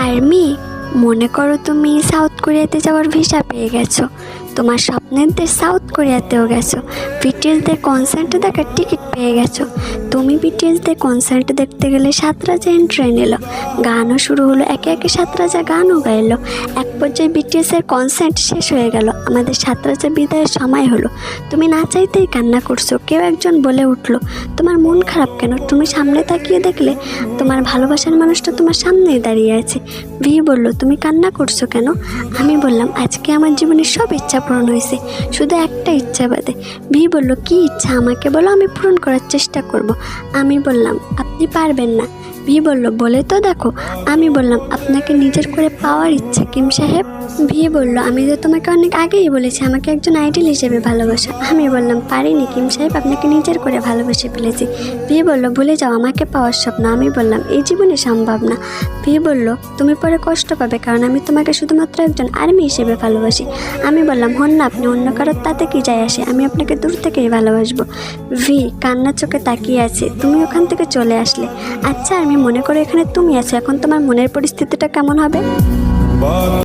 Army, মনে করো তুমি সাউথ কোরিয়াতে যাওয়ার ভিসা পেয়ে গেছো, তোমার স্বপ্নের দেশ সাউথ কোরিয়াতেও গেছো, বিটিএসদের কনসার্ট দেখার টিকিট পেয়ে গেছো। তুমি বিটিএসদের কনসার্ট দেখতে গেলে 7 রাজা ট্রেন এলো, গানও শুরু হলো, একে একে 7 রাজা গানও গাইলো। এক পর্যায়ে বিটিএসের কনসার্ট শেষ হয়ে গেল, আমাদের 7 রাজা বিদায়ের সময় হলো। তুমি না চাইতেই কান্না করছো। কেউ একজন বলে উঠলো, তোমার মন খারাপ কেন? তুমি সামনে তাকিয়ে দেখলে তোমার ভালোবাসার মানুষটা তোমার সামনেই দাঁড়িয়ে আছে। ভি বলল, তুমি কান্না করছো কেন? আমি বললাম, আজকে আমার জীবনের সব ইচ্ছা পূরণ হয়েছে, শুধু একটা ইচ্ছা বাদে। ভি বলল, কী ইচ্ছা আমাকে বলো, আমি পূরণ করার চেষ্টা করব। আমি বললাম, আপনি পারবেন না। ভি বলল, বলে তো দেখো। আমি বললাম, আপনাকে নিজের করে পাওয়ার ইচ্ছা কিম সাহেব। ভি বলল, আমি তো তোমাকে অনেক আগেই বলেছি আমাকে একজন আইডল হিসেবে ভালোবাসা। আমি বললাম, পারিনি কিম সাহেব, আপনাকে নিজের করে ভালোবেসে ফেলেছি। ভি বলল, ভুলে যাও আমাকে পাওয়ার স্বপ্ন। আমি বললাম, এই জীবনে সম্ভব না। ভি বলল, তুমি পরে কষ্ট পাবে, কারণ আমি তোমাকে শুধুমাত্র একজন আর্মি হিসেবে ভালোবাসি। আমি বললাম, হন না আপনি অন্য কারোর, তাতে কি যায় আসে, আমি আপনাকে দূর থেকেই ভালোবাসবো। ভি কান্নার চোখে তাকিয়ে আছে। তুমি ওখান থেকে চলে আসলে। আচ্ছা আমি মনে করো এখানে তুমি আছো, এখন তোমার মনের পরিস্থিতিটা কেমন হবে?